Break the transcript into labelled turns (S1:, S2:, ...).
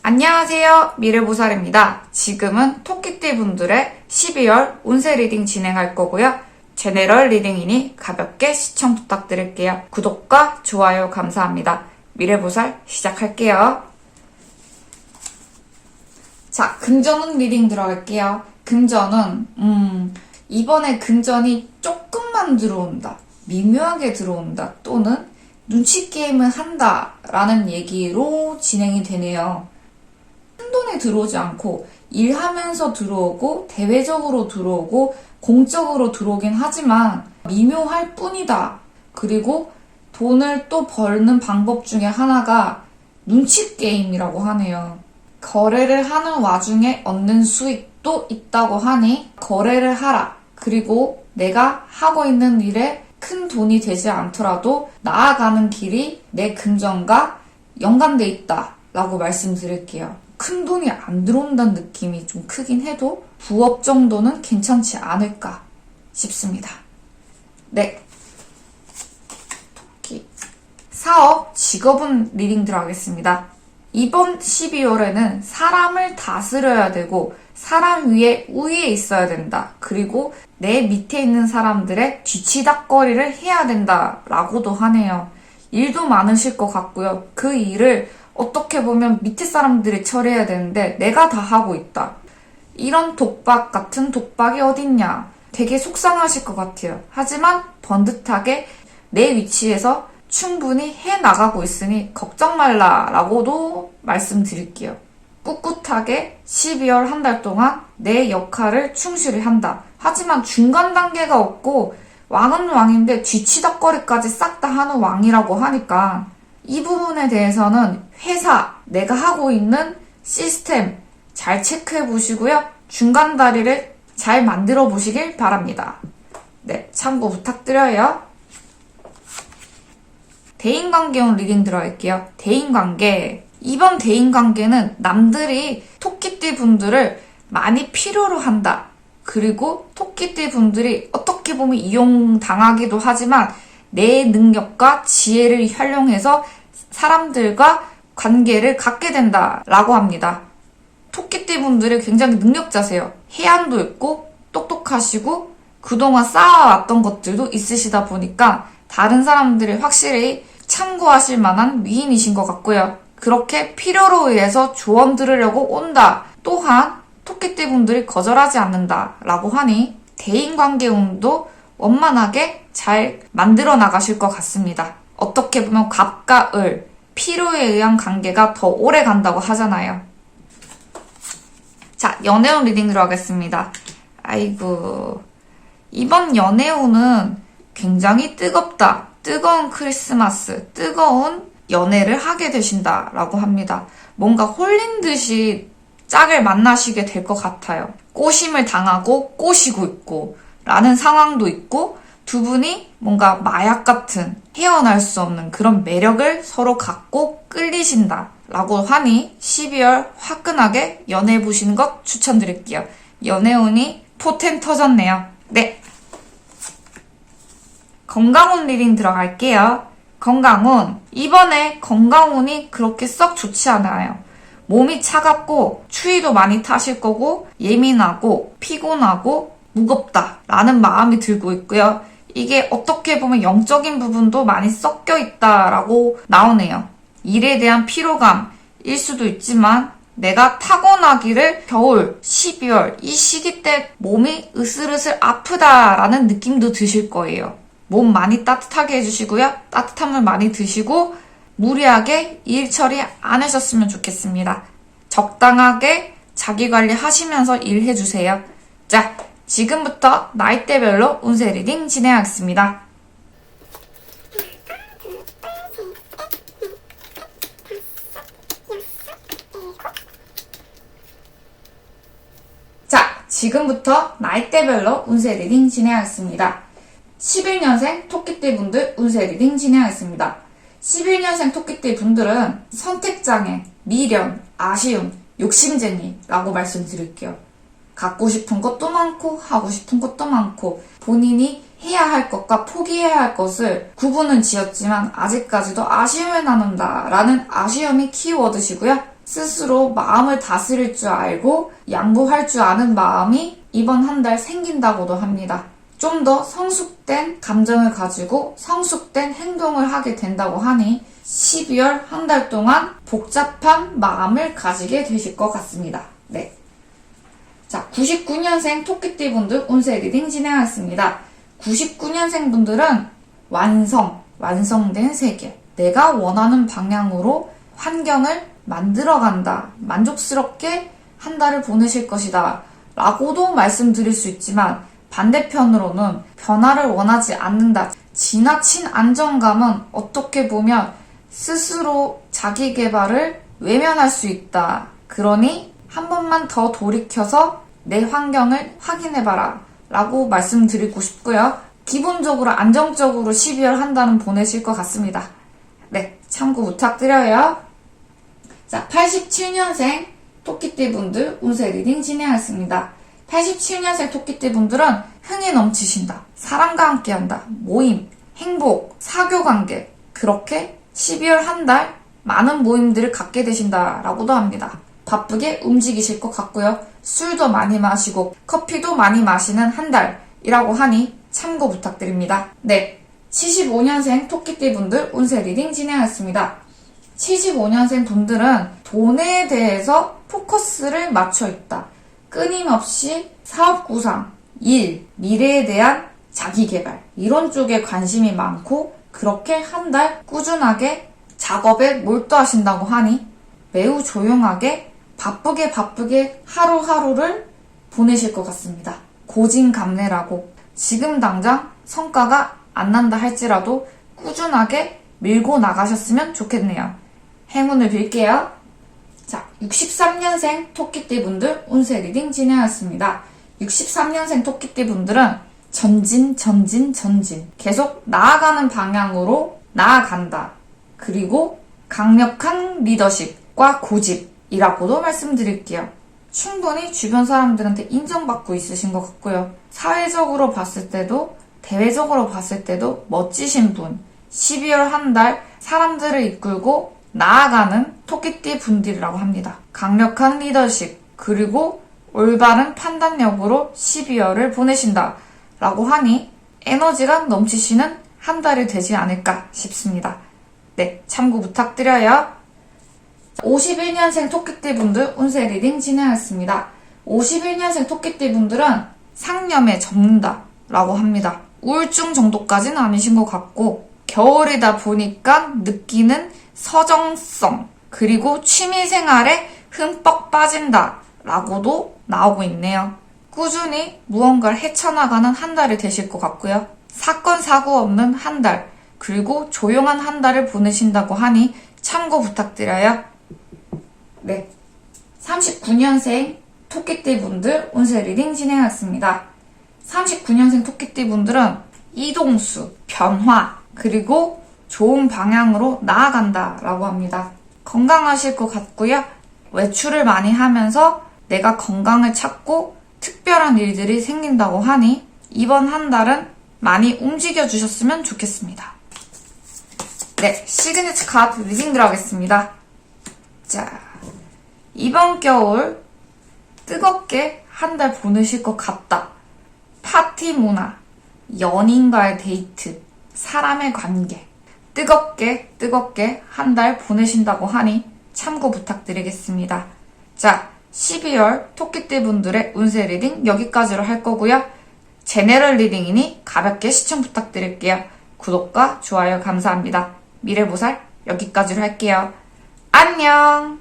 S1: 안녕하세요. 미래보살입니다. 지금은 토끼띠 분들의 12월 운세 리딩 진행할 거고요. 제네럴 리딩이니 가볍게 시청 부탁드릴게요. 구독과 좋아요 감사합니다. 미래보살 시작할게요. 자, 금전운 리딩 들어갈게요. 금전은 이번에 금전이 조금만 들어온다, 미묘하게 들어온다, 또는 눈치 게임을 한다 라는 얘기로 진행이 되네요. 큰 돈이 들어오지 않고 일하면서 들어오고 대외적으로 들어오고 공적으로 들어오긴 하지만 미묘할 뿐이다. 그리고 돈을 또 벌는 방법 중에 하나가 눈치 게임이라고 하네요. 거래를 하는 와중에 얻는 수익도 있다고 하니 거래를 하라. 그리고 내가 하고 있는 일에 큰 돈이 되지 않더라도 나아가는 길이 내 금전과 연관돼 있다 라고 말씀드릴게요. 큰 돈이 안 들어온다는 느낌이 좀 크긴 해도 부업 정도는 괜찮지 않을까 싶습니다. 네. 토끼. 사업, 직업운 리딩 들어가겠습니다. 이번 12월에는 사람을 다스려야 되고 사람 위에 우위에 있어야 된다. 그리고 내 밑에 있는 사람들의 뒤치다꺼리를 해야 된다 라고도 하네요. 일도 많으실 것 같고요. 그 일을 어떻게 보면 밑에 사람들이 처리해야 되는데 내가 다 하고 있다. 이런 독박 같은 독박이 어딨냐. 되게 속상하실 것 같아요. 하지만 번듯하게 내 위치에서 충분히 해나가고 있으니 걱정 말라 라고도 말씀드릴게요. 꿋꿋하게 12월 한 달 동안 내 역할을 충실히 한다. 하지만 중간 단계가 없고 왕은 왕인데 뒤치다꺼리까지 싹 다 하는 왕이라고 하니까 이 부분에 대해서는 회사, 내가 하고 있는 시스템 잘 체크해 보시고요. 중간 다리를 잘 만들어 보시길 바랍니다. 네, 참고 부탁드려요. 대인관계운 리딩 들어갈게요. 대인관계. 이번 대인관계는 남들이 토끼띠 분들을 많이 필요로 한다. 그리고 토끼띠 분들이 어떻게 보면 이용당하기도 하지만 내 능력과 지혜를 활용해서 사람들과 관계를 갖게 된다라고 합니다. 토끼띠 분들이 굉장히 능력자세요. 해안도 있고 똑똑하시고 그동안 쌓아왔던 것들도 있으시다 보니까 다른 사람들이 확실히 참고하실 만한 미인이신 것 같고요. 그렇게 필요로 의해서 조언 들으려고 온다. 또한 토끼띠 분들이 거절하지 않는다 라고 하니 대인관계 운도 원만하게 잘 만들어 나가실 것 같습니다. 어떻게 보면 갑과 을, 필요에 의한 관계가 더 오래 간다고 하잖아요. 자, 연애운 리딩 들어가겠습니다. 아이고, 이번 연애운은 굉장히 뜨겁다. 뜨거운 크리스마스, 뜨거운 연애를 하게 되신다라고 합니다. 뭔가 홀린 듯이 짝을 만나시게 될 것 같아요. 꼬심을 당하고 꼬시고 있고 라는 상황도 있고 두 분이 뭔가 마약 같은 헤어날 수 없는 그런 매력을 서로 갖고 끌리신다 라고 하니 12월 화끈하게 연애해 보시는 것 추천드릴게요. 연애운이 포텐 터졌네요. 네. 건강운 리딩 들어갈게요. 건강운. 이번에 건강운이 그렇게 썩 좋지 않아요. 몸이 차갑고 추위도 많이 타실 거고 예민하고 피곤하고 무겁다 라는 마음이 들고 있고요. 이게 어떻게 보면 영적인 부분도 많이 섞여 있다라고 나오네요. 일에 대한 피로감일 수도 있지만 내가 타고나기를 겨울, 12월 이 시기 때 몸이 으슬으슬 아프다라는 느낌도 드실 거예요. 몸 많이 따뜻하게 해주시고요. 따뜻한 물 많이 드시고 무리하게 일 처리 안 하셨으면 좋겠습니다. 적당하게 자기관리 하시면서 일해주세요. 자, 지금부터 나이대별로 운세 리딩 진행하겠습니다. 자, 지금부터 나이대별로 운세 리딩 진행하겠습니다. 11년생 토끼띠 분들 운세 리딩 진행하겠습니다. 11년생 토끼띠 분들은 선택장애, 미련, 아쉬움, 욕심쟁이라고 말씀드릴게요. 갖고 싶은 것도 많고 하고 싶은 것도 많고 본인이 해야 할 것과 포기해야 할 것을 구분은 지었지만 아직까지도 아쉬움을 나눈다 라는 아쉬움이 키워드시고요. 스스로 마음을 다스릴 줄 알고 양보할 줄 아는 마음이 이번 한 달 생긴다고도 합니다. 좀 더 성숙된 감정을 가지고 성숙된 행동을 하게 된다고 하니 12월 한 달 동안 복잡한 마음을 가지게 되실 것 같습니다. 네. 자, 99년생 토끼띠 분들 운세 리딩 진행하겠습니다. 99년생 분들은 완성된 세계, 내가 원하는 방향으로 환경을 만들어간다, 만족스럽게 한 달을 보내실 것이다 라고도 말씀드릴 수 있지만, 반대편으로는 변화를 원하지 않는다, 지나친 안정감은 어떻게 보면 스스로 자기 개발을 외면할 수 있다. 그러니 한 번만 더 돌이켜서 내 환경을 확인해봐라 라고 말씀드리고 싶고요. 기본적으로 안정적으로 12월 한 달은 보내실 것 같습니다. 네, 참고 부탁드려요. 자, 87년생 토끼띠 분들 운세 리딩 진행하겠습니다. 87년생 토끼띠 분들은 흥이 넘치신다, 사람과 함께한다, 모임, 행복, 사교관계, 그렇게 12월 한 달 많은 모임들을 갖게 되신다라고도 합니다. 바쁘게 움직이실 것 같고요. 술도 많이 마시고 커피도 많이 마시는 한 달이라고 하니 참고 부탁드립니다. 네, 75년생 토끼띠 분들 운세 리딩 진행하겠습니다. 75년생 분들은 돈에 대해서 포커스를 맞춰 있다. 끊임없이 사업 구상, 일, 미래에 대한 자기 개발, 이런 쪽에 관심이 많고 그렇게 한 달 꾸준하게 작업에 몰두하신다고 하니 매우 조용하게 바쁘게 하루하루를 보내실 것 같습니다. 고진감래라고 지금 당장 성과가 안 난다 할지라도 꾸준하게 밀고 나가셨으면 좋겠네요. 행운을 빌게요. 자, 63년생 토끼띠 분들 운세 리딩 진행하겠습니다. 63년생 토끼띠 분들은 전진. 계속 나아가는 방향으로 나아간다. 그리고 강력한 리더십과 고집이라고도 말씀드릴게요. 충분히 주변 사람들한테 인정받고 있으신 것 같고요. 사회적으로 봤을 때도 대외적으로 봤을 때도 멋지신 분, 12월 한 달 사람들을 이끌고 나아가는 토끼띠 분들이라고 합니다. 강력한 리더십, 그리고 올바른 판단력으로 12월을 보내신다 라고 하니 에너지가 넘치시는 한 달이 되지 않을까 싶습니다. 네, 참고 부탁드려요. 51년생 토끼띠 분들 운세 리딩 진행하겠습니다. 51년생 토끼띠 분들은 상념에 접는다 라고 합니다. 우울증 정도까지는 아니신 것 같고 겨울이다 보니까 느끼는 서정성, 그리고 취미생활에 흠뻑 빠진다 라고도 나오고 있네요. 꾸준히 무언가를 헤쳐나가는 한 달이 되실 것 같고요. 사건 사고 없는 한 달, 그리고 조용한 한 달을 보내신다고 하니 참고 부탁드려요. 네, 39년생 토끼띠 분들 운세 리딩 진행하겠습니다. 39년생 토끼띠 분들은 이동수, 변화, 그리고 좋은 방향으로 나아간다 라고 합니다. 건강하실 것 같고요. 외출을 많이 하면서 내가 건강을 찾고 특별한 일들이 생긴다고 하니 이번 한 달은 많이 움직여 주셨으면 좋겠습니다. 네, 시그니처 카드 리딩 들어가겠습니다. 자, 이번 겨울 뜨겁게 한 달 보내실 것 같다. 파티 문화, 연인과의 데이트, 사람의 관계, 뜨겁게 한 달 보내신다고 하니 참고 부탁드리겠습니다. 자, 12월 토끼띠 분들의 운세 리딩 여기까지로 할 거고요. 제네럴 리딩이니 가볍게 시청 부탁드릴게요. 구독과 좋아요 감사합니다. 미래보살 여기까지로 할게요. 안녕!